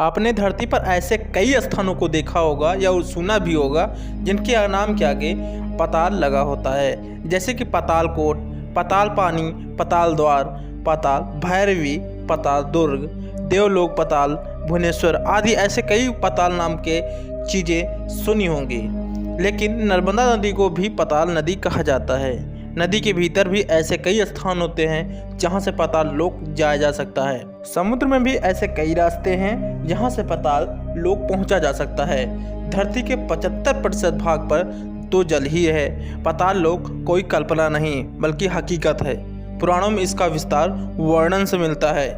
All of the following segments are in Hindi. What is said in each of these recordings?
आपने धरती पर ऐसे कई स्थानों को देखा होगा या सुना भी होगा जिनके नाम के आगे पाताल लगा होता है, जैसे कि पाताल कोट, पाताल पानी, पाताल द्वार, पाताल भैरवी, पाताल दुर्ग, देवलोक पाताल, भुवनेश्वर आदि ऐसे कई पाताल नाम के चीज़ें सुनी होंगी। लेकिन नर्मदा नदी को भी पाताल नदी कहा जाता है। नदी के भीतर भी ऐसे कई स्थान होते हैं जहां से पाताल लोक जाया जा सकता है। समुद्र में भी ऐसे कई रास्ते हैं जहां से पाताल लोक पहुंचा जा सकता है। धरती के 75% भाग पर तो जल ही है। पाताल लोक कोई कल्पना नहीं बल्कि हकीकत है। पुराणों में इसका विस्तार वर्णन से मिलता है।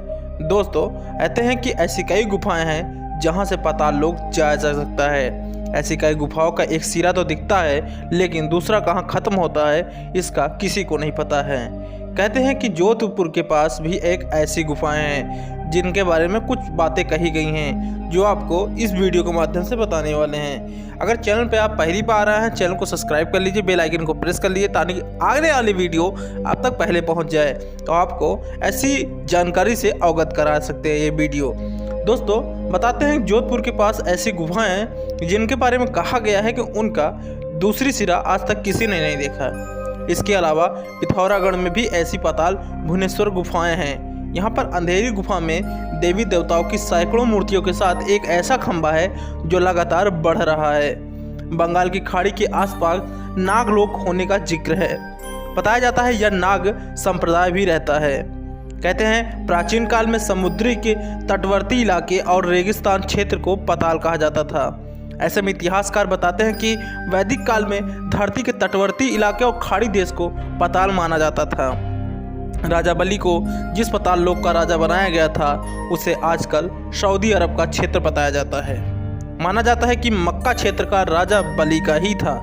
दोस्तों, कहते हैं कि ऐसी कई गुफाएं हैं जहां से पाताल लोक जाया जा सकता है। ऐसी कई गुफाओं का एक सिरा तो दिखता है, लेकिन दूसरा कहाँ खत्म होता है इसका किसी को नहीं पता है। कहते हैं कि जोधपुर के पास भी एक ऐसी गुफाएं हैं जिनके बारे में कुछ बातें कही गई हैं, जो आपको इस वीडियो के माध्यम से बताने वाले हैं। अगर चैनल पे आप पहली बार आए हैं, चैनल को सब्सक्राइब कर लीजिए, बेल आइकन को प्रेस कर लीजिए ताकि आगे वाली वीडियो आप तक पहले पहुंच जाए, तो आपको ऐसी जानकारी से अवगत करा सकते हैं ये वीडियो। दोस्तों, बताते हैं जोधपुर के पास ऐसी गुफाएं हैं जिनके बारे में कहा गया है कि उनका दूसरी सिरा आज तक किसी ने नहीं देखा। इसके अलावा पिथौरागढ़ में भी ऐसी पाताल भुवनेश्वर गुफाएं हैं। यहाँ पर अंधेरी गुफा में देवी देवताओं की सैकड़ों मूर्तियों के साथ एक ऐसा खंभा है जो लगातार बढ़ रहा है। बंगाल की खाड़ी के आसपास नागलोक होने का जिक्र है। बताया जाता है यह नाग संप्रदाय भी रहता है। कहते हैं प्राचीन काल में समुद्री के तटवर्ती इलाके और रेगिस्तान क्षेत्र को पाताल कहा जाता था। ऐसे में इतिहासकार बताते हैं कि वैदिक काल में धरती के तटवर्ती इलाके और खाड़ी देश को पाताल माना जाता था। राजा बलि को जिस पाताल लोक का राजा बनाया गया था उसे आजकल सऊदी अरब का क्षेत्र बताया जाता है। माना जाता है कि मक्का क्षेत्र का राजा बलि का ही था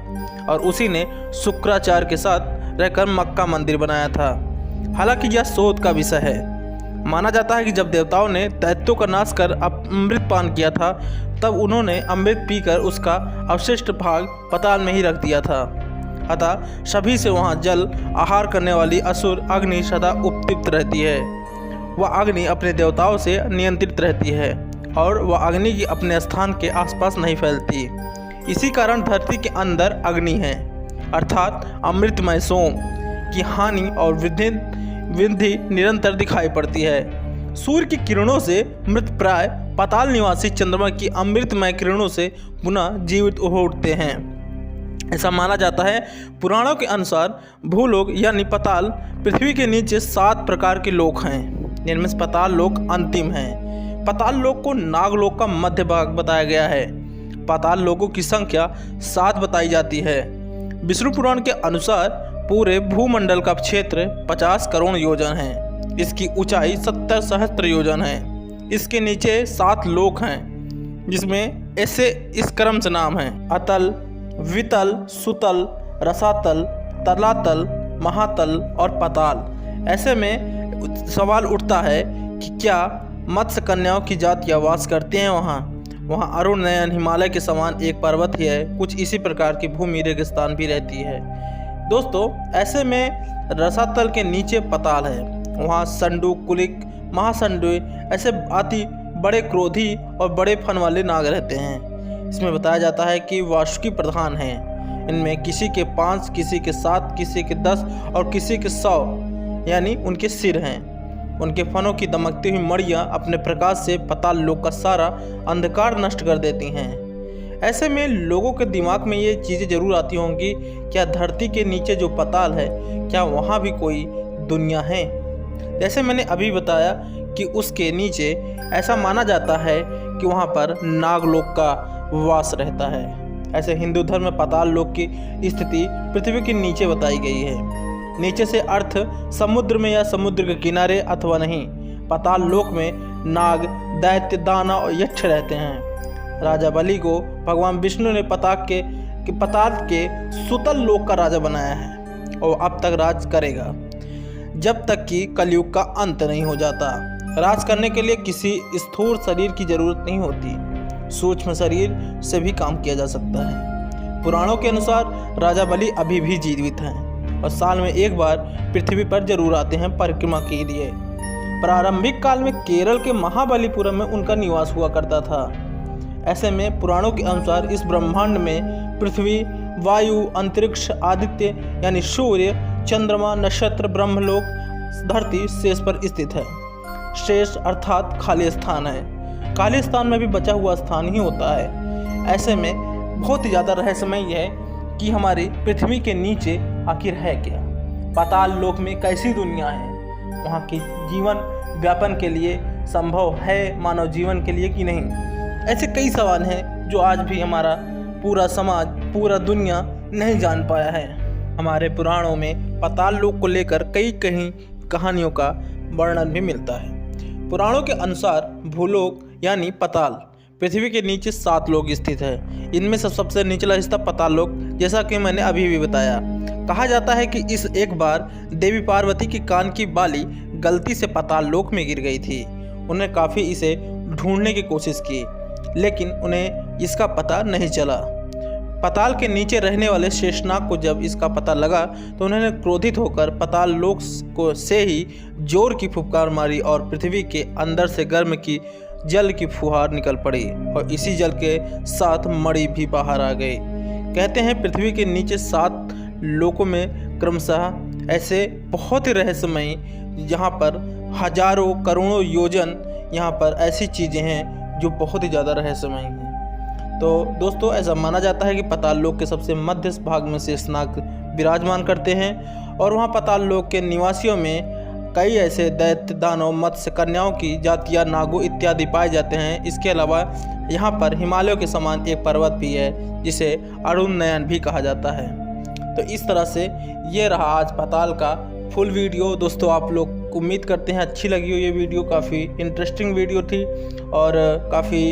और उसी ने शुक्राचार्य के साथ रहकर मक्का मंदिर बनाया था। हालांकि यह शोध का विषय है। माना जाता है कि जब देवताओं ने दैत्यों का नाश कर अमृत पान किया था, तब उन्होंने अमृत पीकर उसका अवशिष्ट भाग पाताल में ही रख दिया था। अतः सभी से वहां जल आहार करने वाली असुर अग्नि सदा उपदीप्त रहती है। वह अग्नि अपने देवताओं से नियंत्रित रहती है और वह अग्नि की अपने स्थान के आसपास नहीं फैलती। इसी कारण धरती के अंदर अग्नि है, अर्थात अमृतमय सोम की हानि और वृद्धि निरंतर दिखाई पड़ती है। सूर्य की किरणों से मृत प्राय पाताल निवासी चंद्रमा की अमृतमय किरणों से पुनः जीवित हो उठते हैं। ऐसा माना जाता है। पुराणों के अनुसार भूलोक यानी पाताल पृथ्वी के नीचे 7 प्रकार के लोक हैं, जिनमें से पाताल लोक अंतिम है। पाताल लोक को नागलोक का मध्य भाग बताया गया है। पाताल लोकों की संख्या 7 बताई जाती है। विष्णु पुराण के अनुसार पूरे भूमंडल का क्षेत्र 50 करोड़ योजन है। इसकी ऊंचाई 70 सहस्त्र योजन है। इसके नीचे 7 लोक हैं, जिसमें ऐसे इस क्रम से नाम हैं: अतल, वितल, सुतल, रसातल, तलातल, महातल और पाताल। ऐसे में सवाल उठता है कि क्या मत्स्य कन्याओं की जातियाँ वास करती हैं वहाँ अरुण नयन हिमालय के समान एक पर्वत ही है। कुछ इसी प्रकार की भूमि रेगिस्तान भी रहती है। दोस्तों, ऐसे में रसातल के नीचे पाताल है। वहाँ संडू, कुलिक, महासंडू ऐसे अति बड़े क्रोधी और बड़े फन वाले नाग रहते हैं। इसमें बताया जाता है कि वासुकी प्रधान हैं। इनमें किसी के 5, किसी के 7, किसी के 10 और किसी के 100 यानी उनके सिर हैं। उनके फनों की दमकती हुई मड़ियाँ अपने प्रकाश से पाताल लोक का सारा अंधकार नष्ट कर देती हैं। ऐसे में लोगों के दिमाग में ये चीज़ें जरूर आती होंगी, क्या धरती के नीचे जो पाताल है, क्या वहाँ भी कोई दुनिया है? जैसे मैंने अभी बताया कि उसके नीचे ऐसा माना जाता है कि वहाँ पर नागलोक का वास रहता है। ऐसे हिंदू धर्म में पाताल लोक की स्थिति पृथ्वी के नीचे बताई गई है। नीचे से अर्थ समुद्र में या समुद्र के किनारे अथवा नहीं। पाताल लोक में नाग, दैत्य, दानव और यक्ष रहते हैं। राजा बलि को भगवान विष्णु ने पाताल के सुतल लोक का राजा बनाया है और अब तक राज करेगा जब तक कि कलयुग का अंत नहीं हो जाता। राज करने के लिए किसी स्थूल शरीर की जरूरत नहीं होती, सूक्ष्म शरीर से भी काम किया जा सकता है। पुराणों के अनुसार राजा बलि अभी भी जीवित हैं और साल में एक बार पृथ्वी पर जरूर आते हैं परिक्रमा के लिए। प्रारंभिक काल में केरल के महाबलीपुरम में उनका निवास हुआ करता था। ऐसे में पुराणों के अनुसार इस ब्रह्मांड में पृथ्वी, वायु, अंतरिक्ष, आदित्य यानी सूर्य, चंद्रमा, नक्षत्र, ब्रह्मलोक, धरती शेष पर स्थित है। शेष अर्थात खाली स्थान है। खाली स्थान में भी बचा हुआ स्थान ही होता है। ऐसे में बहुत ही ज़्यादा रहस्यमय है कि हमारी पृथ्वी के नीचे आखिर है क्या, पाताल लोक में कैसी दुनिया है, वहाँ की जीवन व्यापन के लिए संभव है मानव जीवन के लिए कि नहीं। ऐसे कई सवाल हैं जो आज भी हमारा पूरा समाज, पूरा दुनिया नहीं जान पाया है। हमारे पुराणों में पाताल लोक को लेकर कई कहानियों का वर्णन भी मिलता है। पुराणों के अनुसार भूलोक यानी पाताल पृथ्वी के नीचे 7 लोक स्थित है। इनमें से सबसे निचला हिस्सा पाताल लोक, जैसा कि मैंने अभी भी बताया। कहा जाता है कि इस एक बार देवी पार्वती की कान की बाली गलती से पाताल लोक में गिर गई थी। उन्हें काफ़ी इसे ढूंढने की कोशिश की, लेकिन उन्हें इसका पता नहीं चला। पाताल के नीचे रहने वाले शेषनाग को जब इसका पता लगा तो उन्होंने क्रोधित होकर पाताल लोक को से ही जोर की फुफकार मारी और पृथ्वी के अंदर से गर्म की जल की फुहार निकल पड़ी और इसी जल के साथ मणि भी बाहर आ गई। कहते हैं पृथ्वी के नीचे 7 लोकों में क्रमशः ऐसे बहुत ही रहस्यमय, जहाँ पर हजारों करोड़ों योजन यहाँ पर ऐसी चीज़ें हैं जो बहुत ही ज़्यादा रहस्यमय हैं। तो दोस्तों, ऐसा माना जाता है कि पाताल लोक के सबसे मध्य भाग में शेषनाग विराजमान करते हैं और वहाँ पाताल लोक के निवासियों में कई ऐसे दैत्य, दानव, मत्स्य, कन्याओं की जातियाँ, नागों इत्यादि पाए जाते हैं। इसके अलावा यहाँ पर हिमालयों के समान एक पर्वत भी है जिसे अरुण नयन भी कहा जाता है। तो इस तरह से ये रहा आज पाताल का फुल वीडियो। दोस्तों, आप लोग उम्मीद करते हैं अच्छी लगी हो ये वीडियो। काफ़ी इंटरेस्टिंग वीडियो थी और काफ़ी